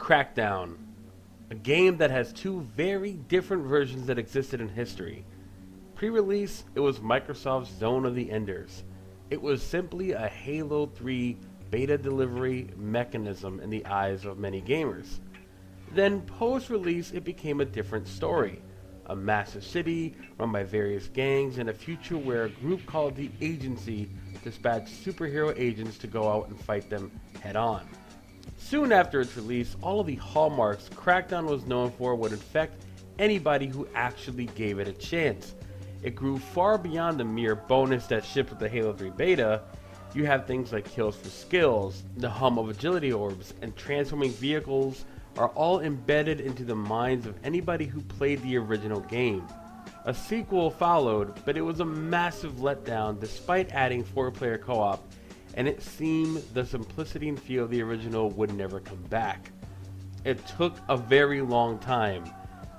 Crackdown, a game that has two very different versions that existed in history. Pre-release, it was Microsoft's Zone of the Enders. It was simply a Halo 3 beta delivery mechanism in the eyes of many gamers. Then post-release, it became a different story. A massive city run by various gangs in a future where a group called the Agency dispatched superhero agents to go out and fight them head on. Soon after its release, all of the hallmarks Crackdown was known for would infect anybody who actually gave it a chance. It grew far beyond the mere bonus that shipped with the Halo 3 beta. You have things like kills for skills, the hum of agility orbs, and transforming vehicles are all embedded into the minds of anybody who played the original game. A sequel followed, but it was a massive letdown despite adding 4-player co-op, and it seemed the simplicity and feel of the original would never come back. It took a very long time.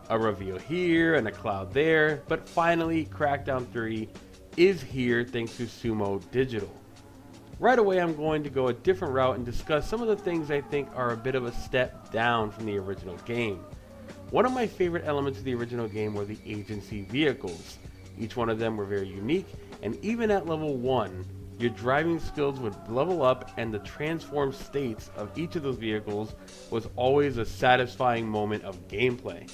A reveal here and a cloud there, but finally Crackdown 3 is here thanks to Sumo Digital. Right away I'm going to go a different route and discuss some of the things I think are a bit of a step down from the original game. One of my favorite elements of the original game were the agency vehicles. Each one of them were very unique, and even at level 1, your driving skills would level up and the transformed states of each of those vehicles was always a satisfying moment of gameplay.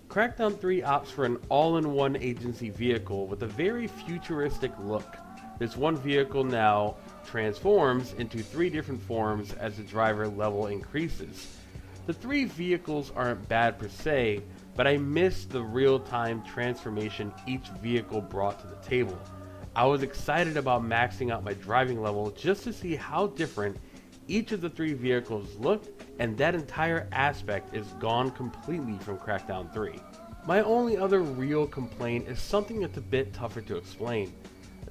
Crackdown 3 opts for an all-in-one agency vehicle with a very futuristic look. This one vehicle now transforms into 3 different forms as the driver level increases. The 3 vehicles aren't bad per se, but I missed the real-time transformation each vehicle brought to the table. I was excited about maxing out my driving level just to see how different each of the 3 vehicles looked, and that entire aspect is gone completely from Crackdown 3. My only other real complaint is something that's a bit tougher to explain.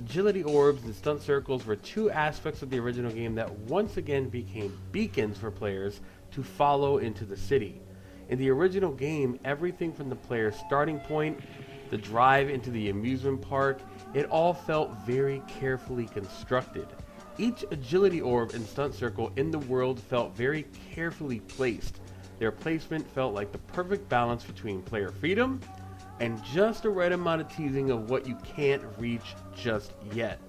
Agility orbs and stunt circles were 2 aspects of the original game that once again became beacons for players to follow into the city. In the original game, everything from the player's starting point, the drive into the amusement park, it all felt very carefully constructed. Each agility orb and stunt circle in the world felt very carefully placed. Their placement felt like the perfect balance between player freedom and just the right amount of teasing of what you can't reach just yet.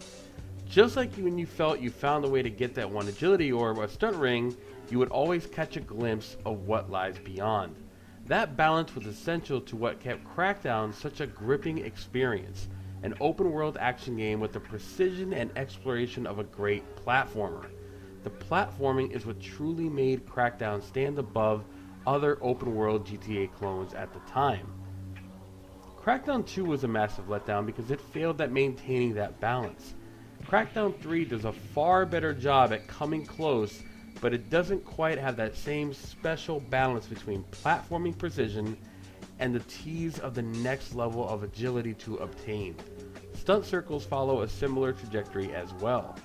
Just like when you felt you found a way to get that one agility orb or stunt ring, you would always catch a glimpse of what lies beyond. That balance was essential to what kept Crackdown such a gripping experience. An open world action game with the precision and exploration of a great platformer. The platforming is what truly made Crackdown stand above other open world GTA clones at the time. Crackdown 2 was a massive letdown because it failed at maintaining that balance. Crackdown 3 does a far better job at coming close, but it doesn't quite have that same special balance between platforming precision and the tease of the next level of agility to obtain. Stunt circles follow a similar trajectory as well.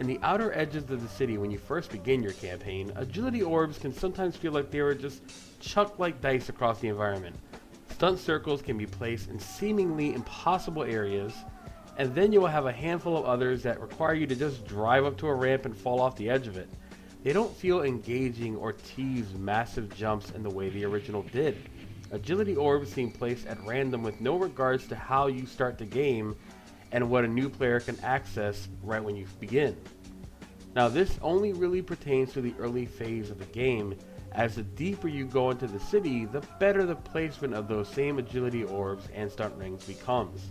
In the outer edges of the city when you first begin your campaign, agility orbs can sometimes feel like they were just chucked like dice across the environment. Stunt circles can be placed in seemingly impossible areas, and then you will have a handful of others that require you to just drive up to a ramp and fall off the edge of it. They don't feel engaging or tease massive jumps in the way the original did. Agility orbs seem placed at random with no regards to how you start the game and what a new player can access right when you begin. Now this only really pertains to the early phase of the game, as the deeper you go into the city, the better the placement of those same agility orbs and stunt rings becomes.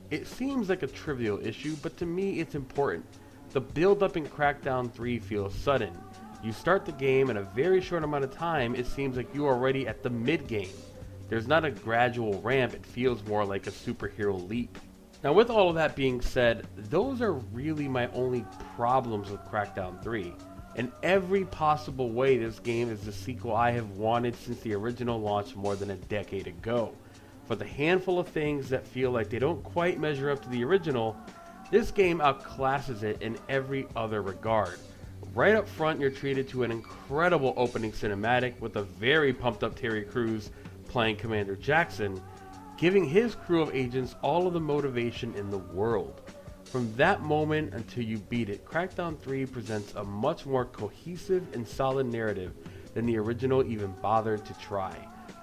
It seems like a trivial issue, but to me it's important. The build up in Crackdown 3 feels sudden. You start the game in a very short amount of time, it seems like you're already at the mid-game. There's not a gradual ramp, it feels more like a superhero leap. Now with all of that being said, those are really my only problems with Crackdown 3. In every possible way, this game is the sequel I have wanted since the original launch more than a decade ago. For the handful of things that feel like they don't quite measure up to the original, this game outclasses it in every other regard. Right up front, you're treated to an incredible opening cinematic with a very pumped up Terry Crews playing Commander Jackson, giving his crew of agents all of the motivation in the world. From that moment until you beat it, Crackdown 3 presents a much more cohesive and solid narrative than the original even bothered to try.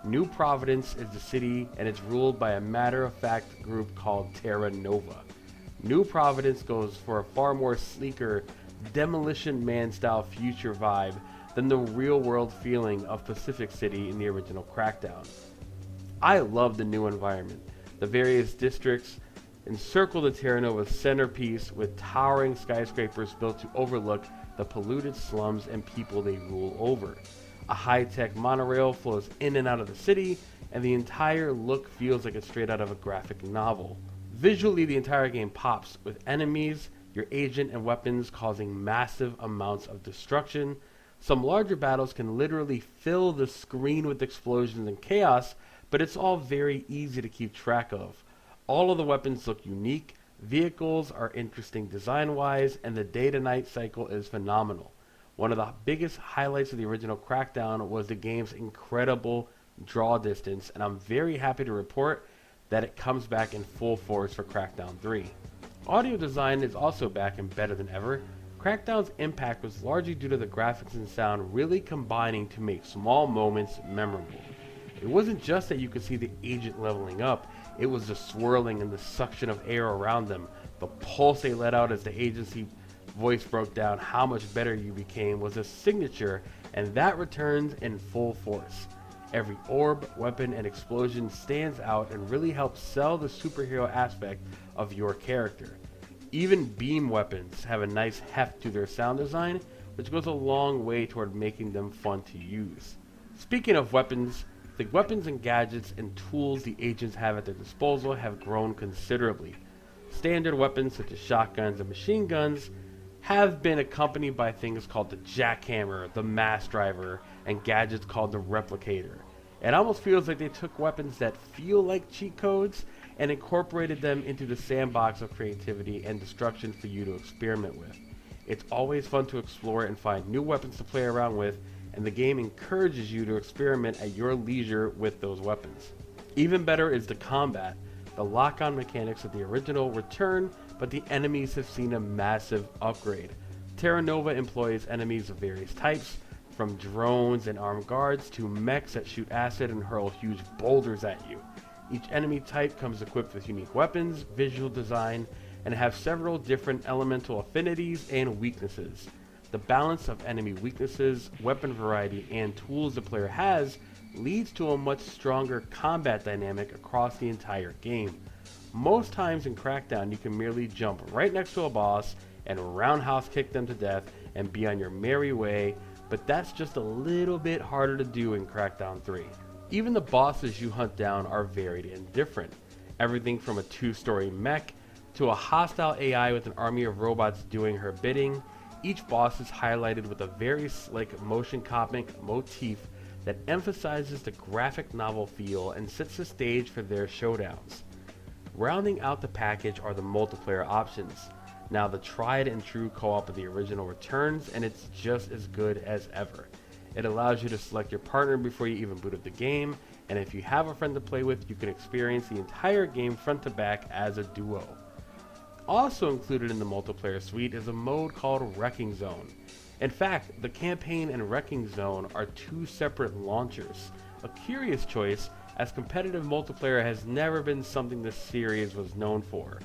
New Providence is the city, and it's ruled by a matter-of-fact group called Terra Nova. New Providence goes for a far more sleeker, Demolition Man-style future vibe than the real-world feeling of Pacific City in the original Crackdown. I love the new environment. The various districts encircle the Terra Nova centerpiece with towering skyscrapers built to overlook the polluted slums and people they rule over. A high-tech monorail flows in and out of the city, and the entire look feels like it's straight out of a graphic novel. Visually, the entire game pops, with enemies, your agent, and weapons causing massive amounts of destruction. Some larger battles can literally fill the screen with explosions and chaos, but it's all very easy to keep track of. All of the weapons look unique, vehicles are interesting design-wise, and the day-to-night cycle is phenomenal. One of the biggest highlights of the original Crackdown was the game's incredible draw distance, and I'm very happy to report that it comes back in full force for Crackdown 3. Audio design is also back and better than ever. Crackdown's impact was largely due to the graphics and sound really combining to make small moments memorable. It wasn't just that you could see the agent leveling up, it was the swirling and the suction of air around them. The pulse they let out as the agency voice broke down how much better you became was a signature, and that returns in full force. Every orb, weapon, and explosion stands out and really helps sell the superhero aspect of your character. Even beam weapons have a nice heft to their sound design, which goes a long way toward making them fun to use. Speaking of weapons, the weapons and gadgets and tools the agents have at their disposal have grown considerably. Standard weapons such as shotguns and machine guns have been accompanied by things called the jackhammer, the mass driver, and gadgets called the replicator. It almost feels like they took weapons that feel like cheat codes and incorporated them into the sandbox of creativity and destruction for you to experiment with. It's always fun to explore and find new weapons to play around with, and the game encourages you to experiment at your leisure with those weapons. Even better is the combat. The lock-on mechanics of the original return, but the enemies have seen a massive upgrade. Terra Nova employs enemies of various types, from drones and armed guards to mechs that shoot acid and hurl huge boulders at you. Each enemy type comes equipped with unique weapons, visual design, and have several different elemental affinities and weaknesses. The balance of enemy weaknesses, weapon variety, and tools the player has leads to a much stronger combat dynamic across the entire game. Most times in Crackdown, you can merely jump right next to a boss and roundhouse kick them to death and be on your merry way, but that's just a little bit harder to do in Crackdown 3. Even the bosses you hunt down are varied and different. Everything from a two-story mech to a hostile AI with an army of robots doing her bidding. Each boss is highlighted with a very slick motion comic motif that emphasizes the graphic novel feel and sets the stage for their showdowns. Rounding out the package are the multiplayer options. Now the tried and true co-op of the original returns, and it's just as good as ever. It allows you to select your partner before you even boot up the game, and if you have a friend to play with, you can experience the entire game front to back as a duo. Also included in the multiplayer suite is a mode called Wrecking Zone. In fact, the campaign and Wrecking Zone are two separate launchers. A curious choice, as competitive multiplayer has never been something this series was known for.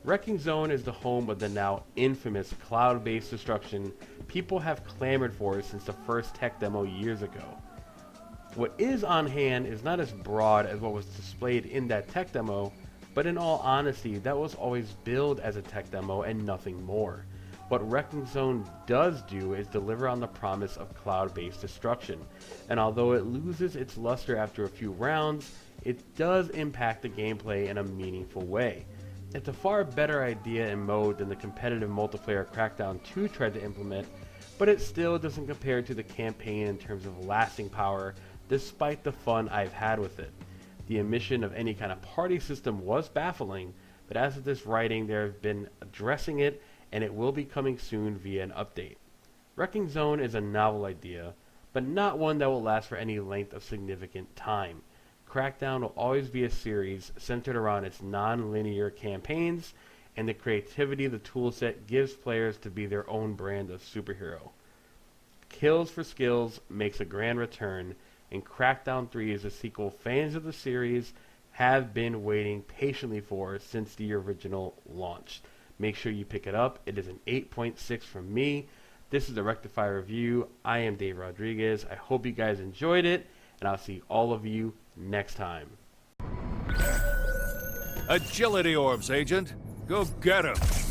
Wrecking Zone is the home of the now infamous cloud-based destruction people have clamored for since the first tech demo years ago. What is on hand is not as broad as what was displayed in that tech demo, but in all honesty, that was always billed as a tech demo and nothing more. What Wrecking Zone does do is deliver on the promise of cloud-based destruction, and although it loses its luster after a few rounds, it does impact the gameplay in a meaningful way. It's a far better idea and mode than the competitive multiplayer Crackdown 2 tried to implement, but it still doesn't compare to the campaign in terms of lasting power, despite the fun I've had with it. The omission of any kind of party system was baffling, but as of this writing, they have been addressing it, and it will be coming soon via an update. Wrecking Zone is a novel idea, but not one that will last for any length of significant time. Crackdown will always be a series centered around its non-linear campaigns and the creativity the toolset gives players to be their own brand of superhero. Kills for Skills makes a grand return, and Crackdown 3 is a sequel fans of the series have been waiting patiently for since the original launch. Make sure you pick it up. It is an 8.6 from me. This is the Rectify review. I am Dave Rodriguez. I hope you guys enjoyed it, and I'll see all of you next time. Agility orbs, Agent. Go get 'em.